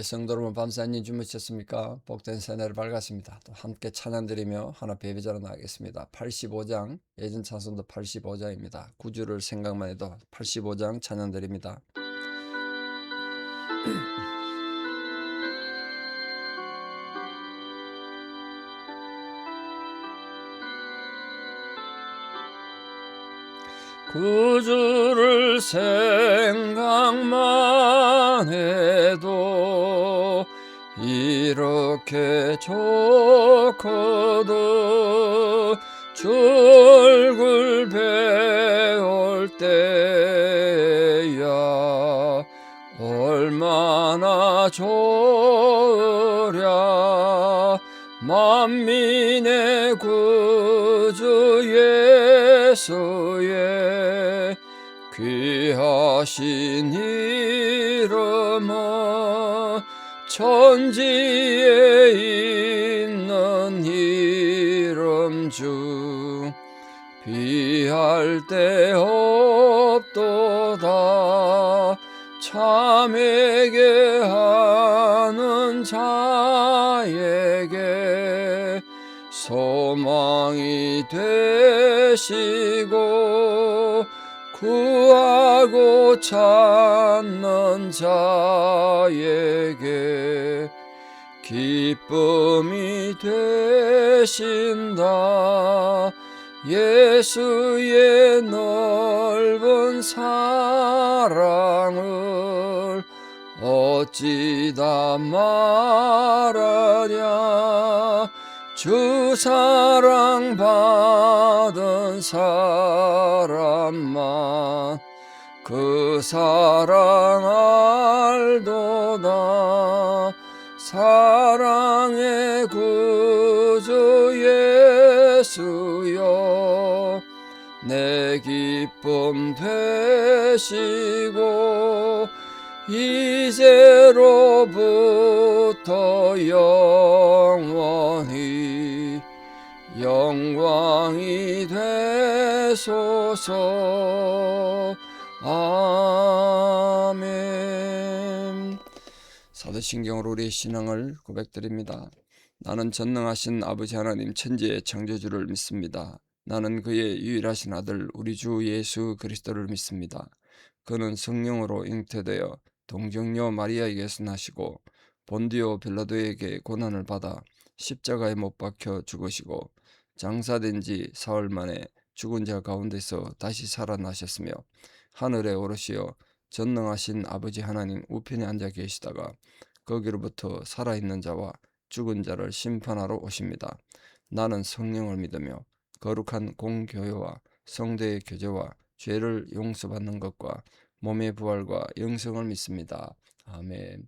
성도 여러분, 밤새 안녕히 주무셨습니까? 복된 새해를 밝았습니다. 또 함께 찬양드리며 하나 예배자로 나가겠습니다. 85장, 예전 찬송도 85장입니다. 구주를 생각만 해도 85장 찬양드립니다. 구주를 생각만 해도 이렇게 좋거든. 줄글 배울 때야 얼마나 좋으랴. 만민의 구주 예수의 귀하신 이름은 천지에 있는 이름 중 비할 데 없도다. 참회게 하는 자에게 소망이 되시고 구하고 찾는 자에게 기쁨이 되신다. 예수의 넓은 사랑을 어찌다 말하랴. 주 사랑 받은 사람만 그 사랑 알도다. 사랑의 구주 예수여 내 기쁨 되시고 이제로부터 영원히 영광이 되소서. 아멘. 사도신경으로 우리의 신앙을 고백드립니다. 나는 전능하신 아버지 하나님 천지의 창조주를 믿습니다. 나는 그의 유일하신 아들 우리 주 예수 그리스도를 믿습니다. 그는 성령으로 잉태되어 동정녀 마리아에게서 나시고 본디오 빌라도에게 고난을 받아 십자가에 못 박혀 죽으시고 장사된 지 사흘 만에 죽은 자 가운데서 다시 살아나셨으며 하늘에 오르시어 전능하신 아버지 하나님 우편에 앉아 계시다가 거기로부터 살아있는 자와 죽은 자를 심판하러 오십니다. 나는 성령을 믿으며 거룩한 공교회와 성도의 교제와 죄를 용서받는 것과 몸의 부활과 영생을 믿습니다. 아멘.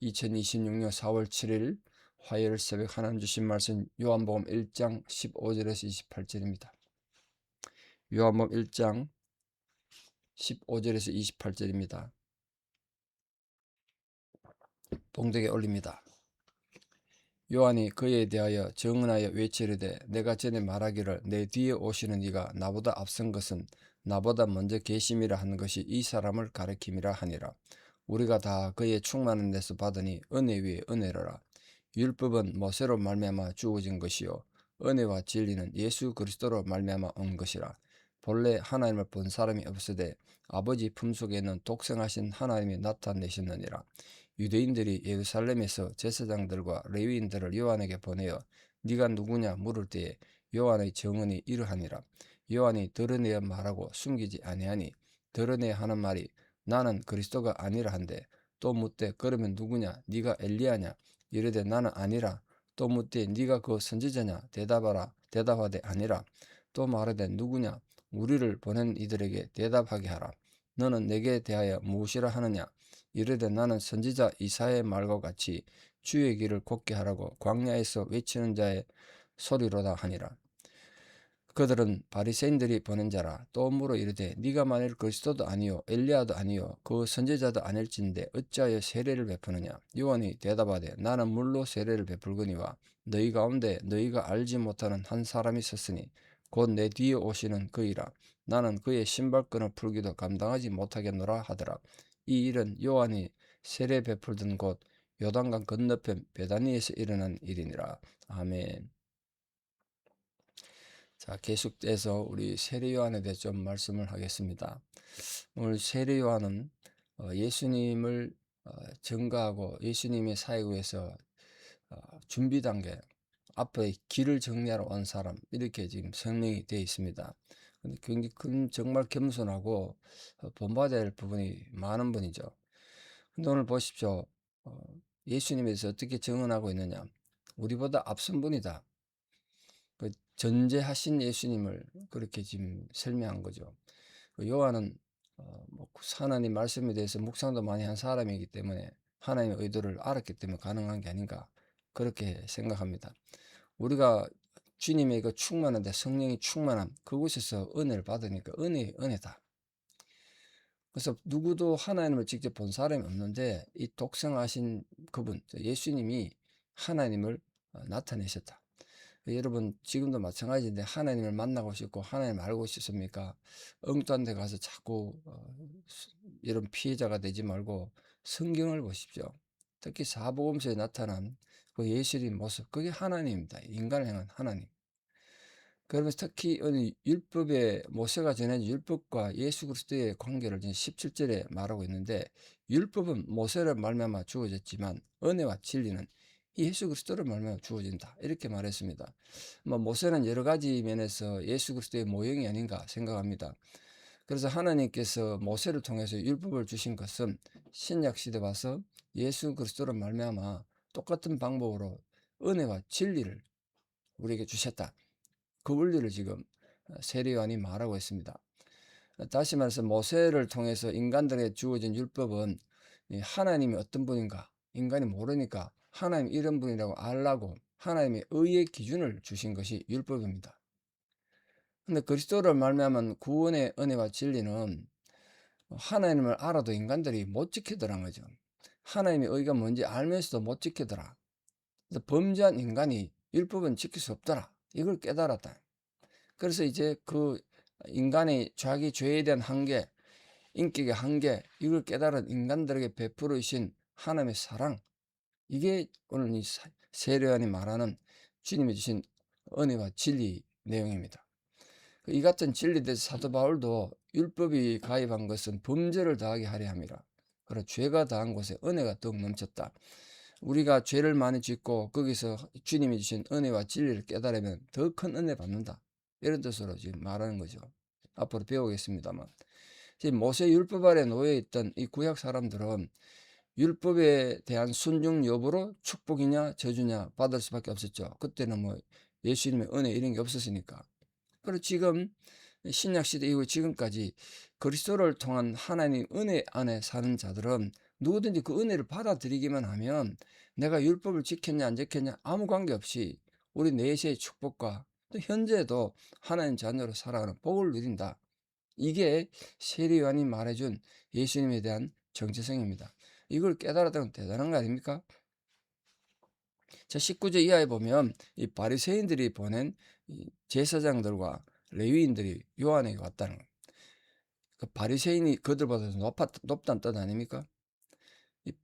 2026년 4월 7일 화요일 새벽 하나님 주신 말씀 요한복음 1장 15절에서 28절입니다. 요한복음 1장 15절에서 28절입니다. 봉독에 올립니다. 요한이 그에 대하여 정언하여 외치르되 내가 전에 말하기를 내 뒤에 오시는 이가 나보다 앞선 것은 나보다 먼저 계심이라 한 것이 이 사람을 가리킴이라 하니라. 우리가 다 그의 충만한 데서 받으니 은혜 위에 은혜로라. 율법은 모세로 말미암아 주어진 것이요 은혜와 진리는 예수 그리스도로 말미암아 온 것이라. 본래 하나님을 본 사람이 없으되 아버지 품속에는 독생하신 하나님이 나타내셨느니라. 유대인들이 예루살렘에서 제사장들과 레위인들을 요한에게 보내어 네가 누구냐 물을 때에 요한의 정언이 이러하니라. 요한이 드러내어 말하고 숨기지 아니하니 드러내어 하는 말이 나는 그리스도가 아니라 한데 또 묻되 그러면 누구냐 네가 엘리야냐 이르되 나는 아니라. 또 묻되 네가 그 선지자냐 대답하되 아니라. 또 말하되 누구냐 우리를 보낸 이들에게 대답하게 하라. 너는 내게 대하여 무엇이라 하느냐 이르되 나는 선지자 이사야의 말과 같이 주의 길을 곧게 하라고 광야에서 외치는 자의 소리로다 하니라. 그들은 바리새인들이 보낸 자라. 또 물어 이르되 네가 만일 그리스도도 아니요 엘리야도 아니요 그 선지자도 아닐진데 어찌하여 세례를 베푸느냐. 요한이 대답하되 나는 물로 세례를 베풀거니와 너희 가운데 너희가 알지 못하는 한 사람이 섰으니 곧 내 뒤에 오시는 그이라. 나는 그의 신발끈을 풀기도 감당하지 못하겠노라 하더라. 이 일은 요한이 세례 베풀던 곳 요단강 건너편 베다니에서 일어난 일이니라. 아멘. 자, 계속돼서 우리 세례 요한에 대해 좀 말씀을 하겠습니다. 오늘 세례 요한은 예수님을 증거하고 예수님의 사역을 위해서 준비 단계, 앞에 길을 정리하러 온 사람, 이렇게 지금 설명이 되어 있습니다. 근데 굉장히 정말 겸손하고 본받아야 할 부분이 많은 분이죠. 근데 오늘 보십시오. 어, 예수님에 대해서 어떻게 증언하고 있느냐. 우리보다 앞선 분이다. 그 전제하신 예수님을 그렇게 지금 설명한 거죠. 그 요한은 뭐 하나님 말씀에 대해서 묵상도 많이 한 사람이기 때문에 하나님의 의도를 알았기 때문에 가능한 게 아닌가, 그렇게 생각합니다. 우리가 주님의 그 충만한데, 성령이 충만함, 그곳에서 은혜를 받으니까 은혜다. 그래서 누구도 하나님을 직접 본 사람이 없는데 이 독생하신 그분 예수님이 하나님을 나타내셨다. 여러분 지금도 마찬가지인데 하나님을 만나고 싶고 하나님을 알고 싶습니까? 엉뚱한 데 가서 자꾸 이런 피해자가 되지 말고 성경을 보십시오. 특히 사복음서에 나타난 그 예수의 모습, 그게 하나님입니다. 인간을 향한 하나님. 그러면서 특히 율법에 모세가 전해진 율법과 예수 그리스도의 관계를 지금 17절에 말하고 있는데, 율법은 모세를 말미암아 주어졌지만 은혜와 진리는 예수 그리스도를 말미암아 주어진다, 이렇게 말했습니다. 뭐 모세는 여러 가지 면에서 예수 그리스도의 모형이 아닌가 생각합니다. 그래서 하나님께서 모세를 통해서 율법을 주신 것은 신약 시대 와서 예수 그리스도를 말미암아 똑같은 방법으로 은혜와 진리를 우리에게 주셨다. 그 원리를 지금 세례 요한이 말하고 있습니다. 다시 말해서 모세를 통해서 인간들에게 주어진 율법은 하나님이 어떤 분인가 인간이 모르니까 하나님 이런 분이라고 알라고 하나님의 의의 기준을 주신 것이 율법입니다. 근데 그리스도를 말미암은 구원의 은혜와 진리는 하나님을 알아도 인간들이 못 지키더라는 거죠. 하나님의 의가 뭔지 알면서도 못 지키더라. 그래서 범죄한 인간이 율법은 지킬 수 없더라, 이걸 깨달았다. 그래서 이제 그 인간의 자기 죄에 대한 한계, 인격의 한계, 이걸 깨달은 인간들에게 베풀어 주신 하나님의 사랑, 이게 오늘 이 세례요한이 말하는 주님이 주신 은혜와 진리 내용입니다. 이 같은 진리에 대해서 사도 바울도 율법이 가입한 것은 범죄를 더하게 하려 함이라. 그러나 죄가 더한 곳에 은혜가 더욱 넘쳤다. 우리가 죄를 많이 짓고 거기서 주님이 주신 은혜와 진리를 깨달으면 더 큰 은혜 받는다, 이런 뜻으로 지금 말하는 거죠. 앞으로 배우겠습니다만, 지금 모세 율법 아래 놓여 있던 이 구약 사람들은 율법에 대한 순종 여부로 축복이냐 저주냐 받을 수밖에 없었죠. 그때는 뭐 예수님의 은혜 이런 게 없었으니까. 그리고 지금 신약 시대 이후 지금까지 그리스도를 통한 하나님 은혜 안에 사는 자들은 누구든지 그 은혜를 받아들이기만 하면 내가 율법을 지켰냐 안 지켰냐 아무 관계없이 우리 내세의 축복과 또 현재도 하나님 자녀로 살아가는 복을 누린다. 이게 세례 요한이 말해준 예수님에 대한 정체성입니다. 이걸 깨달았다는 건 대단한 거 아닙니까? 자, 19절 이하에 보면 이 바리새인들이 보낸 이 제사장들과 레위인들이 요한에게 왔다는 거예요. 그 바리새인이 그들보다 높다는 뜻 아닙니까?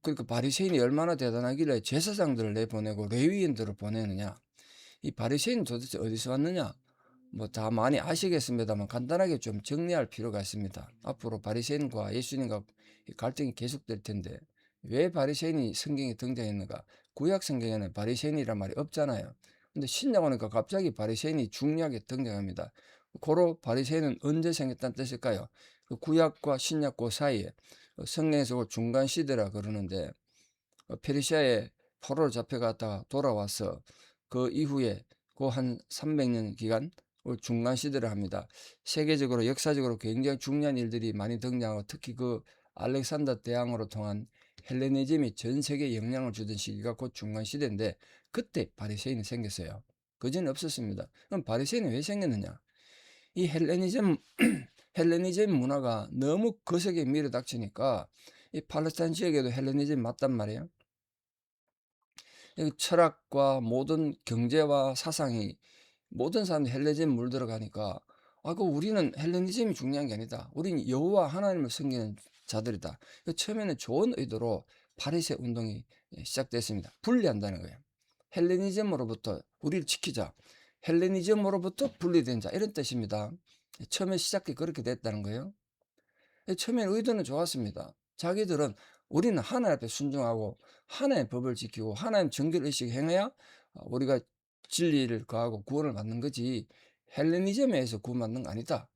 그러니까 바리새인이 얼마나 대단하길래 제사장들을 내보내고 레위인들을 보내느냐? 이 바리새인은 도대체 어디서 왔느냐? 뭐 다 많이 아시겠습니다만 간단하게 좀 정리할 필요가 있습니다. 앞으로 바리새인과 예수님과 갈등이 계속될 텐데 왜 바리새인이 성경에 등장했는가? 구약 성경에는 바리새인이란 말이 없잖아요. 근데 신약 오니까 갑자기 바리새인이 중요하게 등장합니다. 고로 바리새인은 언제 생겼다는 뜻일까요? 그 구약과 신약 그 사이에 성경에서 그 중간 시대라 그러는데, 페르시아에 포로로 잡혀갔다가 돌아와서 그 이후에 그 한 300년 기간 중간 시대를 합니다. 세계적으로 역사적으로 굉장히 중요한 일들이 많이 등장하고 특히 그 알렉산더 대왕으로 통한 헬레니즘이 전 세계에 영향을 주던 시기가 곧 중간 시대인데, 그때 바리새인이 생겼어요. 그전에 없었습니다. 그럼 바리새인이 왜 생겼느냐? 이 헬레니즘 문화가 너무 거세게 밀어닥치니까 이 팔레스타인 지역에도 헬레니즘이 맞단 말이에요. 철학과 모든 경제와 사상이 모든 사람들이 헬레니즘 물들어가니까 우리는 헬레니즘이 중요한 게 아니다. 우리는 여호와 하나님을 섬기는 자들이다. 처음에는 좋은 의도로 바리새 운동이 시작됐습니다. 분리한다는 거예요. 헬레니즘으로부터 우리를 지키자. 헬레니즘으로부터 분리된 자 이런 뜻입니다. 처음에 시작이 그렇게 됐다는 거예요. 처음엔 의도는 좋았습니다. 자기들은 우리는 하나님 앞에 순종하고 하나님의 법을 지키고 하나님 정결의식 행해야 우리가 진리를 거하고 구원을 받는 거지 헬레니즘에 의해서 구원받는 거 아니다.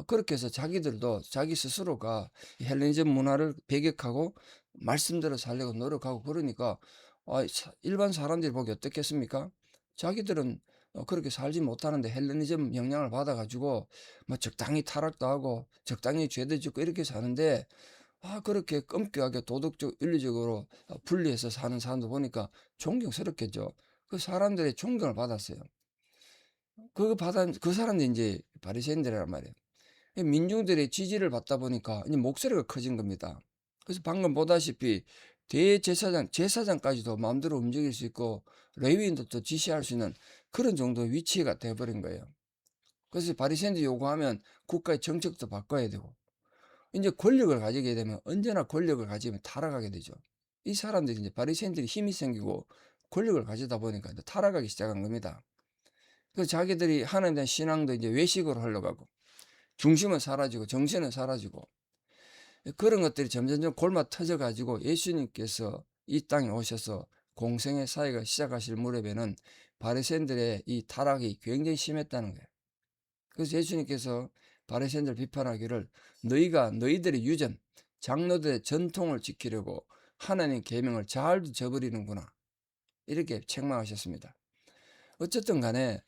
그렇게 해서 자기들도 자기 스스로가 헬레니즘 문화를 배격하고 말씀대로 살려고 노력하고 그러니까 일반 사람들이 보기 어떻겠습니까? 자기들은 그렇게 살지 못하는데 헬레니즘 영향을 받아가지고 뭐 적당히 타락도 하고 적당히 죄도 짓고 이렇게 사는데 그렇게 끔찍하게 도덕적 윤리적으로 분리해서 사는 사람도 보니까 존경스럽겠죠. 그 사람들의 존경을 받았어요. 그 사람들이 이제 바리새인들이란 말이에요. 민중들의 지지를 받다 보니까 이제 목소리가 커진 겁니다. 그래서 방금 보다시피 제사장까지도 마음대로 움직일 수 있고 레위인들도 지시할 수 있는 그런 정도의 위치가 되어버린 거예요. 그래서 바리새인들이 요구하면 국가의 정책도 바꿔야 되고 이제 권력을 가지게 되면 언제나 권력을 가지면 타락하게 되죠. 이 사람들이 이제 바리새인들이 힘이 생기고 권력을 가지다 보니까 이제 타락하기 시작한 겁니다. 그래서 자기들이 하나님에 대한 신앙도 이제 외식으로 흘러가고 중심은 사라지고 정신은 사라지고 그런 것들이 점점점 골마 터져가지고 예수님께서 이 땅에 오셔서 공생의 사회가 시작하실 무렵에는 바리새인들의 이 타락이 굉장히 심했다는 거예요. 그래서 예수님께서 바리새인들 비판하기를 너희들의 유전, 장로들의 전통을 지키려고 하나님 계명을 잘 저버리는구나 이렇게 책망하셨습니다. 어쨌든 간에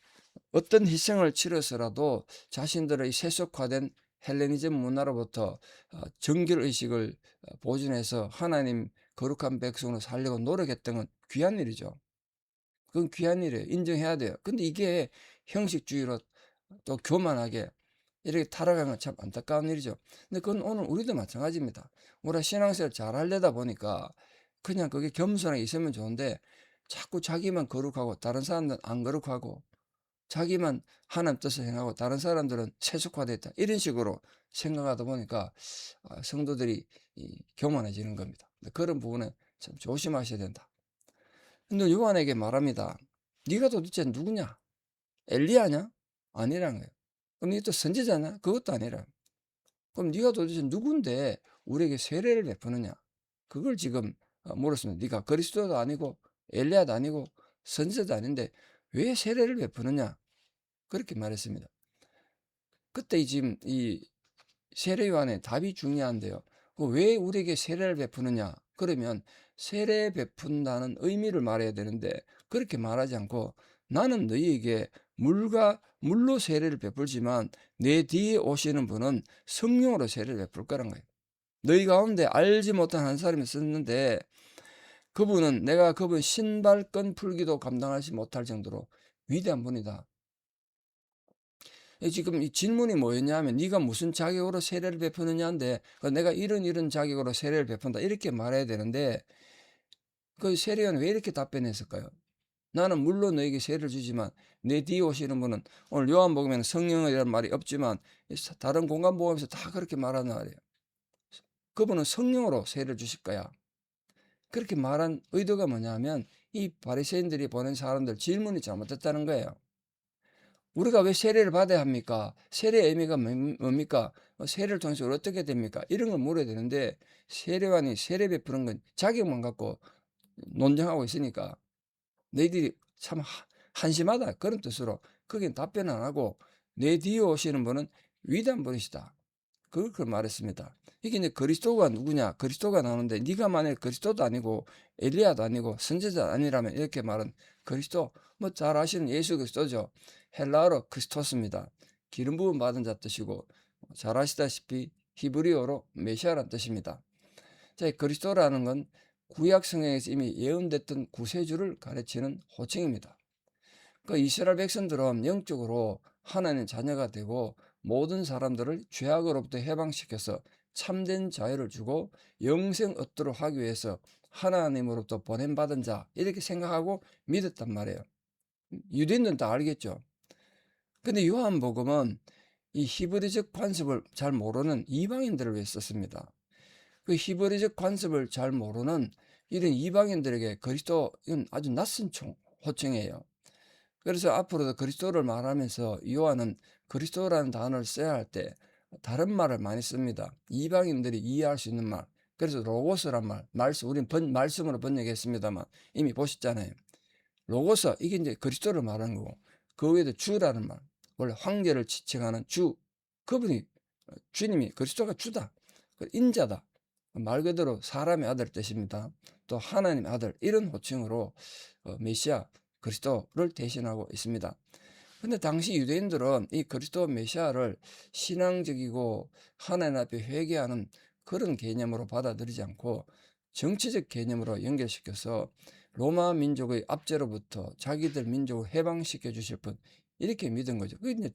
어떤 희생을 치러서라도 자신들의 세속화된 헬레니즘 문화로부터 정결의식을 보존해서 하나님 거룩한 백성으로 살려고 노력했던 건 귀한 일이죠. 그건 귀한 일이에요. 인정해야 돼요. 근데 이게 형식주의로 또 교만하게 이렇게 타락한 건 참 안타까운 일이죠. 근데 그건 오늘 우리도 마찬가지입니다. 우리가 신앙생활 잘 하려다 보니까 그냥 그게 겸손하게 있으면 좋은데 자꾸 자기만 거룩하고 다른 사람들은 안 거룩하고 자기만 하나님 뜻을 행하고 다른 사람들은 세속화됐다 이런 식으로 생각하다 보니까 성도들이 교만해지는 겁니다. 그런 부분에 참 조심하셔야 된다. 근데 요한에게 말합니다. 네가 도대체 누구냐? 엘리야냐? 아니라는 거예요. 그럼 네가 또 선지자냐? 그것도 아니라. 그럼 네가 도대체 누군데 우리에게 세례를 베푸느냐? 그걸 지금 물었습니다. 네가 그리스도도 아니고 엘리야도 아니고 선지자도 아닌데 왜 세례를 베푸느냐? 그렇게 말했습니다. 그때 지금 이 세례 요한의 답이 중요한데요. 왜 우리에게 세례를 베푸느냐? 그러면 세례 베푼다는 의미를 말해야 되는데 그렇게 말하지 않고 나는 너희에게 물로 세례를 베풀지만 내 뒤에 오시는 분은 성령으로 세례를 베풀 거란 거예요. 너희 가운데 알지 못한 한 사람이 있었는데 내가 그분 신발끈 풀기도 감당하지 못할 정도로 위대한 분이다. 지금 이 질문이 뭐였냐면 네가 무슨 자격으로 세례를 베푸느냐인데 내가 이런 자격으로 세례를 베푼다 이렇게 말해야 되는데 그 세례요한 왜 이렇게 답변했을까요? 나는 물론 너에게 세례를 주지만 내 뒤에 오시는 분은 오늘 요한복음에는 성령이라는 말이 없지만 다른 공간복음에서 다 그렇게 말하는 말이에요. 그분은 성령으로 세례를 주실 거야. 그렇게 말한 의도가 뭐냐면 이 바리새인들이 보낸 사람들 질문이 잘못됐다는 거예요. 우리가 왜 세례를 받아야 합니까? 세례의 의미가 뭡니까? 세례를 통해서 어떻게 됩니까? 이런 걸 물어야 되는데 세례관이 세례 베푸는 건 자격만 갖고 논쟁하고 있으니까 너희들이 참 한심하다 그런 뜻으로 거긴 답변 안 하고 내 뒤에 오시는 분은 위대한 분이시다. 그걸 말했습니다. 이게 이제 그리스도가 누구냐? 그리스도가 나오는데 네가 만약 그리스도도 아니고 엘리야도 아니고 선지자 아니라면 이렇게 말은 그리스도 뭐 잘 아시는 예수 그리스도죠. 헬라어로 크리스토스입니다. 기름 부음 받은 자 뜻이고 잘 아시다시피 히브리어로 메시아란 뜻입니다. 자, 그리스도라는 건 구약 성경에서 이미 예언됐던 구세주를 가르치는 호칭입니다. 그 이스라엘 백성들은 영적으로 하나님의 자녀가 되고 모든 사람들을 죄악으로부터 해방시켜서 참된 자유를 주고 영생 얻도록 하기 위해서 하나님으로부터 보냄받은 자 이렇게 생각하고 믿었단 말이에요. 유대인들은 다 알겠죠. 근데 요한복음은 이 히브리적 관습을 잘 모르는 이방인들을 위해 썼습니다. 그 히브리적 관습을 잘 모르는 이런 이방인들에게 그리스도는 아주 낯선 호칭이에요. 그래서 앞으로도 그리스도를 말하면서 요한은 그리스도라는 단어를 써야 할 때 다른 말을 많이 씁니다. 이방인들이 이해할 수 있는 말. 그래서 로고스란 말씀, 우린 말씀으로 번역했습니다만 이미 보셨잖아요. 로고스, 이게 이제 그리스도를 말하는 거고, 그 외에도 주라는 말, 원래 황제를 지칭하는 주, 그분이 주님이 그리스도가 주다, 인자다, 말 그대로 사람의 아들 뜻입니다. 또 하나님의 아들, 이런 호칭으로 메시아 그리스도를 대신하고 있습니다. 근데 당시 유대인들은 이 그리스도 메시아를 신앙적이고 하나님 앞에 회개하는 그런 개념으로 받아들이지 않고 정치적 개념으로 연결시켜서 로마 민족의 압제로부터 자기들 민족을 해방시켜 주실 분, 이렇게 믿은 거죠. 그게 이제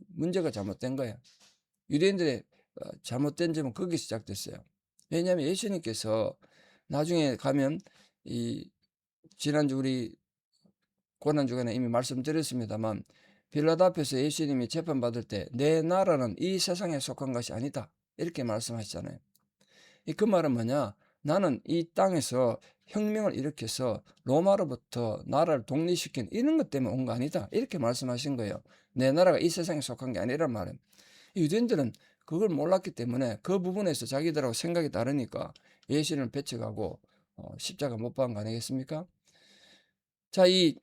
문제가 잘못된 거야. 유대인들의 잘못된 점은 거기 시작됐어요. 왜냐하면 예수님께서 나중에 가면 이 지난주 우리 고난주간에 이미 말씀드렸습니다만 빌라도 앞에서 예수님이 재판받을 때 내 나라는 이 세상에 속한 것이 아니다, 이렇게 말씀하시잖아요. 그 말은 뭐냐? 나는 이 땅에서 혁명을 일으켜서 로마로부터 나라를 독립시킨 이런 것 때문에 온 거 아니다, 이렇게 말씀하신 거예요. 내 나라가 이 세상에 속한 게 아니란 말이에요. 유대인들은 그걸 몰랐기 때문에 그 부분에서 자기들하고 생각이 다르니까 예수님을 배척하고 십자가 못 박은 거 아니겠습니까? 자, 이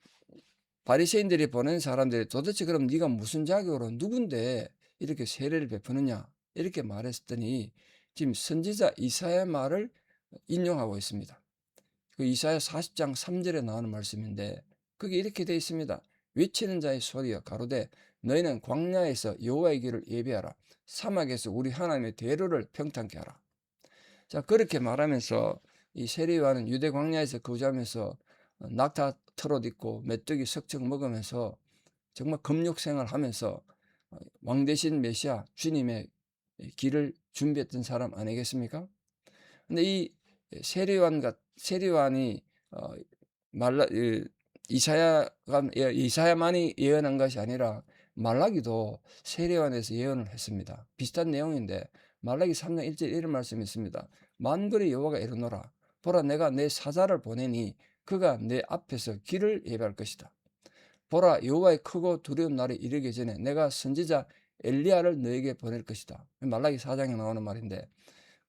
바리새인들이 보낸 사람들이 도대체 그럼 네가 무슨 자격으로 누군데 이렇게 세례를 베푸느냐, 이렇게 말했더니 지금 선지자 이사야 말을 인용하고 있습니다. 그 이사야 40장 3절에 나오는 말씀인데 그게 이렇게 되어 있습니다. 외치는 자의 소리여 가로되 너희는 광야에서 여호와의 길을 예비하라, 사막에서 우리 하나님의 대로를 평탄케 하라. 자, 그렇게 말하면서 이 세례요한은 유대 광야에서 거주하면서 낙타 털옷 입고 메뚜기 석청 먹으면서 정말 금욕 생활하면서 왕 대신 메시아 주님의 길을 준비했던 사람 아니겠습니까? 근데 이 세례요한이 이사야만이 예언한 것이 아니라 말라기도 세례요한에서 예언을 했습니다. 비슷한 내용인데 말라기 3장 1절 이런 말씀이 있습니다. 만군의 여호와가 이르노라, 보라 내가 내 사자를 보내니 그가 내 앞에서 길을 예비할 것이다. 보라 여호와의 크고 두려운 날이 이르기 전에 내가 선지자 엘리야를 너에게 보낼 것이다. 말라기 4장에 나오는 말인데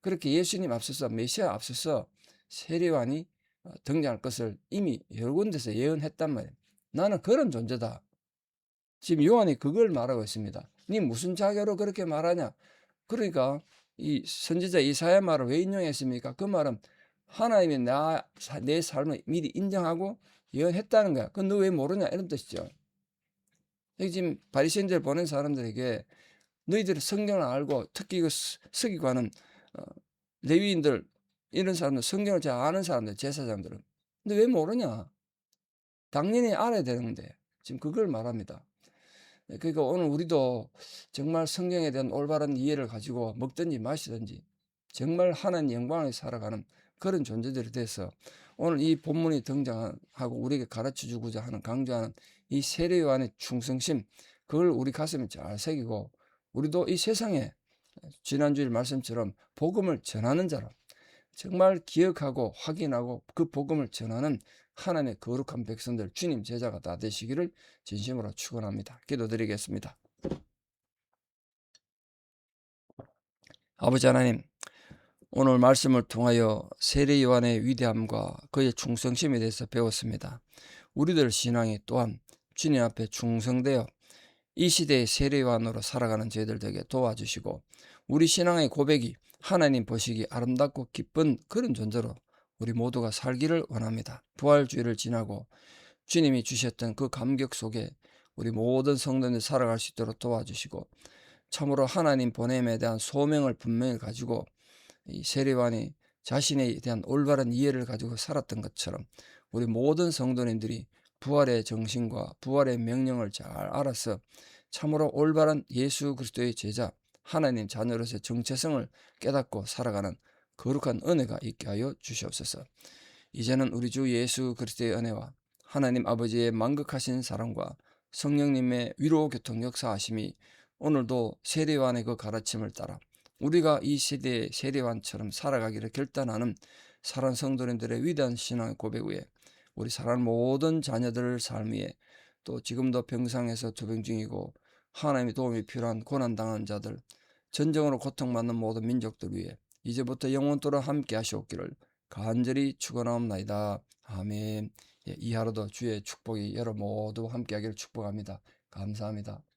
그렇게 예수님 앞서서 메시아 앞서서 세례요한이 등장할 것을 이미 여러 군데서 예언했단 말이에요. 나는 그런 존재다. 지금 요한이 그걸 말하고 있습니다. 네 무슨 자격으로 그렇게 말하냐? 그러니까 이 선지자 이사야 말을 왜 인용했습니까? 그 말은 하나님이 내 삶을 미리 인정하고 예언했다는 거야. 그건 너 왜 모르냐, 이런 뜻이죠. 여기 지금 바리새인들 보낸 사람들에게 너희들은 성경을 알고 특히 그 서기관은 레위인들 이런 사람들, 성경을 잘 아는 사람들, 제사장들은 근데 왜 모르냐? 당연히 알아야 되는데 지금 그걸 말합니다. 그러니까 오늘 우리도 정말 성경에 대한 올바른 이해를 가지고 먹든지 마시든지 정말 하나님 영광을 살아가는 그런 존재들이 돼서 오늘 이 본문이 등장하고 우리에게 가르쳐 주고자 하는, 강조하는 이 세례요한의 충성심, 그걸 우리 가슴에 잘 새기고 우리도 이 세상에 지난주일 말씀처럼 복음을 전하는 자로 정말 기억하고 확인하고 그 복음을 전하는 하나님의 거룩한 백성들, 주님 제자가 다 되시기를 진심으로 축원합니다. 기도드리겠습니다. 아버지 하나님, 오늘 말씀을 통하여 세례 요한의 위대함과 그의 충성심에 대해서 배웠습니다. 우리들 신앙이 또한 주님 앞에 충성되어 이 시대의 세례 요한으로 살아가는 저희들 되게 도와주시고 우리 신앙의 고백이 하나님 보시기 아름답고 기쁜 그런 존재로 우리 모두가 살기를 원합니다. 부활주의를 지나고 주님이 주셨던 그 감격 속에 우리 모든 성도들 살아갈 수 있도록 도와주시고 참으로 하나님 보냄에 대한 소명을 분명히 가지고 이 세례요한이 자신에 대한 올바른 이해를 가지고 살았던 것처럼 우리 모든 성도님들이 부활의 정신과 부활의 명령을 잘 알아서 참으로 올바른 예수 그리스도의 제자, 하나님 자녀로서의 정체성을 깨닫고 살아가는 거룩한 은혜가 있게 하여 주시옵소서. 이제는 우리 주 예수 그리스도의 은혜와 하나님 아버지의 만극하신 사랑과 성령님의 위로 교통 역사하심이 오늘도 세례요한의 그 가르침을 따라 우리가 이 시대의 세례관처럼 살아가기를 결단하는 사랑하는 성도님들의 위대한 신앙 고백 위에 우리 사랑하는 모든 자녀들 삶 위에 또 지금도 병상에서 투병 중이고 하나님의 도움이 필요한 고난당한 자들, 전쟁으로 고통받는 모든 민족들 위해 이제부터 영원토록 함께 하시옵기를 간절히 축원하옵나이다. 아멘. 이 하루도 주의 축복이 여러분 모두 함께 하기를 축복합니다. 감사합니다.